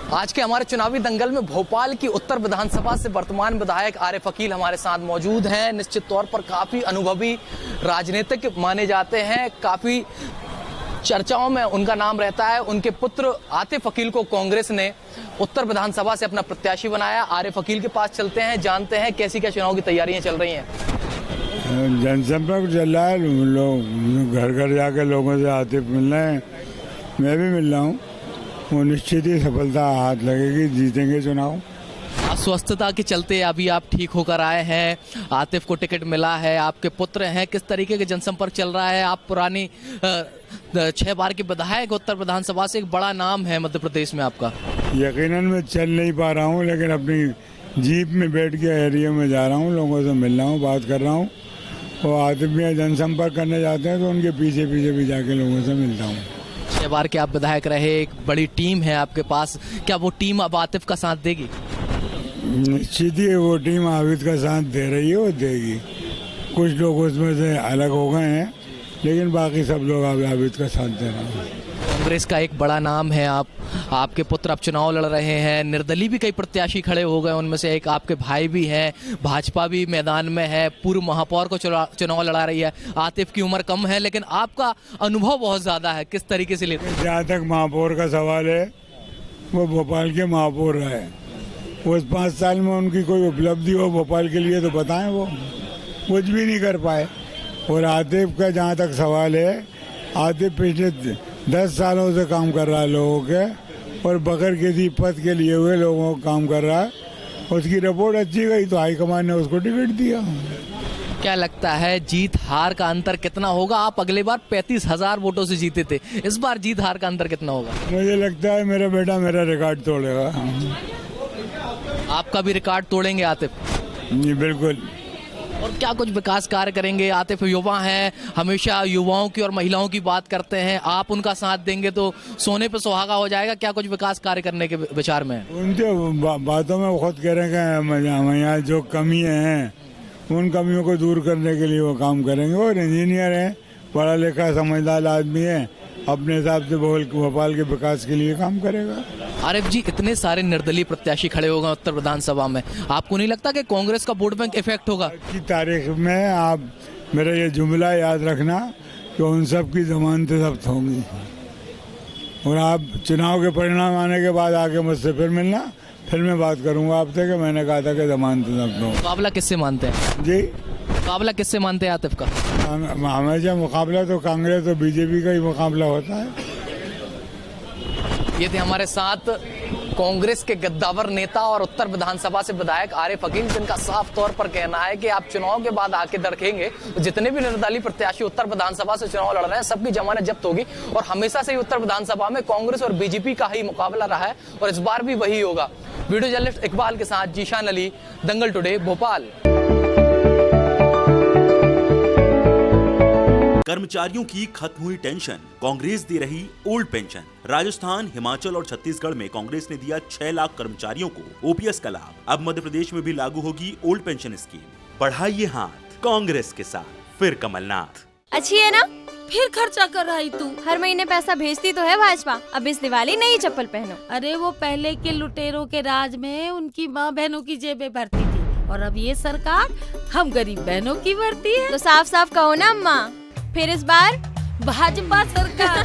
आज के हमारे चुनावी दंगल में भोपाल की उत्तर विधानसभा से वर्तमान विधायक आरिफ अकील हमारे साथ मौजूद हैं। निश्चित तौर पर काफ़ी अनुभवी राजनीतिक माने जाते हैं, काफ़ी चर्चाओं में उनका नाम रहता है। उनके पुत्र आतिफ अकील को कांग्रेस ने उत्तर विधानसभा से अपना प्रत्याशी बनाया। आरिफ अकील के पास चलते हैं, जानते हैं कैसी क्या चुनाव की तैयारियां चल रही हैं। जनसंपर्क चल रहा है, लोग घर घर जाकर लोगों से आतिफ मिल रहे हैं, मैं भी मिल रहा हूँ। वो निश्चित ही सफलता हाथ लगेगी, जीतेंगे चुनाव। अस्वस्थता के चलते अभी आप ठीक होकर आए हैं, आतिफ को टिकट मिला है, आपके पुत्र हैं, किस तरीके के जनसंपर्क चल रहा है? आप पुरानी 6 बार के विधायक उत्तर विधानसभा से, एक बड़ा नाम है मध्य प्रदेश में आपका। यकीनन मैं चल नहीं पा रहा हूँ, लेकिन अपनी जीप में बैठ के एरिया में जा रहा हूँ, लोगों से मिल रहा हूँ, बात कर रहा हूँ। वो आतिफ भी जनसंपर्क करने जाते हैं तो उनके पीछे पीछे भी जाके लोगों से मिलता हूँ। 6 बार के आप विधायक रहे, एक बड़ी टीम है आपके पास, क्या वो टीम अब आतिफ का साथ देगी? निश्चित ही वो टीम आबिद का साथ दे रही है, वो देगी। कुछ लोग उसमें से अलग हो गए हैं, लेकिन बाकी सब लोग आबिद का साथ दे रहे हैं। कांग्रेस का एक बड़ा नाम है, आपके पुत्र अब चुनाव लड़ रहे हैं, निर्दलीय भी कई प्रत्याशी खड़े हो गए, उनमें से एक आपके भाई भी हैं, भाजपा भी मैदान में है, पूर्व महापौर को चुनाव लड़ा रही है। आतिफ की उम्र कम है, लेकिन आपका अनुभव बहुत ज़्यादा है, किस तरीके से लेते हैं? जहाँ तक महापौर का सवाल है, वो भोपाल के महापौर रहे, उस 5 साल में उनकी कोई उपलब्धि हो भोपाल के लिए तो बताएं। वो कुछ भी नहीं कर पाए। और आतिफ का जहाँ तक सवाल है, आतिफ पिछले 10 सालों से काम कर रहा है लोगों के, और बगैर किसी पद के लिए हुए लोगों को काम कर रहा है। उसकी रिपोर्ट अच्छी गई तो हाईकमान ने उसको टिकट दिया। क्या लगता है जीत हार का अंतर कितना होगा? आप अगले बार 35,000 वोटों से जीते थे, इस बार जीत हार का अंतर कितना होगा? मुझे लगता है मेरा बेटा मेरा रिकॉर्ड तोड़ेगा। आपका भी रिकॉर्ड तोड़ेंगे आतिफ? जी बिल्कुल। और क्या कुछ विकास कार्य करेंगे? आतिफ युवा हैं, हमेशा युवाओं की और महिलाओं की बात करते हैं, आप उनका साथ देंगे तो सोने पे सुहागा हो जाएगा। क्या कुछ विकास कार्य करने के विचार में? उनके बातों में खुद कह रहे हैं कि हमें यहाँ जो कमियाँ हैं उन कमियों को दूर करने के लिए वो काम करेंगे। और इंजीनियर हैं, पढ़ा लिखा समझदार आदमी है, अपने हिसाब से भोपाल के विकास के लिए काम करेगा। आरिफ जी, इतने सारे निर्दलीय प्रत्याशी खड़े हो गए उत्तर विधानसभा में, आपको नहीं लगता कि कांग्रेस का वोट बैंक इफेक्ट होगा? आज की तारीख में आप मेरा ये जुमला याद रखना कि उन सब की जमानतें जब्त होंगी। और आप चुनाव के परिणाम आने के बाद आके मुझसे फिर मिलना, फिर मैं बात करूंगा आपसे कि मैंने कहा था कि जमानतें जब्त होंगी। मुकाबला किससे मानते हैं जी? मुकाबला किससे मानते हैं आतिफ का? हमेशा मुकाबला तो कांग्रेस और बीजेपी का ही मुकाबला होता है। ये थे हमारे साथ कांग्रेस के गद्दावर नेता और उत्तर विधानसभा से विधायक आरिफ अकील, जिनका साफ तौर पर कहना है कि आप चुनाव के बाद आके देखेंगे जितने भी निर्दलीय प्रत्याशी उत्तर विधानसभा से चुनाव लड़ रहे हैं, सबकी जमानत जब्त होगी। और हमेशा से ही उत्तर विधानसभा में कांग्रेस और बीजेपी का ही मुकाबला रहा है और इस बार भी वही होगा। वीडियो जर्नलिस्ट इकबाल के साथ जीशान अली, दंगल टुडे, भोपाल। कर्मचारियों की खत्म हुई टेंशन, कांग्रेस दे रही ओल्ड पेंशन। राजस्थान, हिमाचल और छत्तीसगढ़ में कांग्रेस ने दिया 6 लाख कर्मचारियों को ओपीएस का लाभ। अब मध्य प्रदेश में भी लागू होगी ओल्ड पेंशन स्कीम। बढ़ाइए हाथ कांग्रेस के साथ। फिर कमलनाथ। अच्छी है ना? फिर खर्चा कर रही तू। हर महीने पैसा भेजती तो है भाजपा। अब इस दिवाली नई चप्पल पहनो। अरे वो पहले के लुटेरों के राज में उनकी माँ बहनों की जेबें भरती थी, और अब ये सरकार हम गरीब बहनों की भरती है। तो साफ साफ कहो ना अम्मा, फिर इस बार भाजपा सरकार।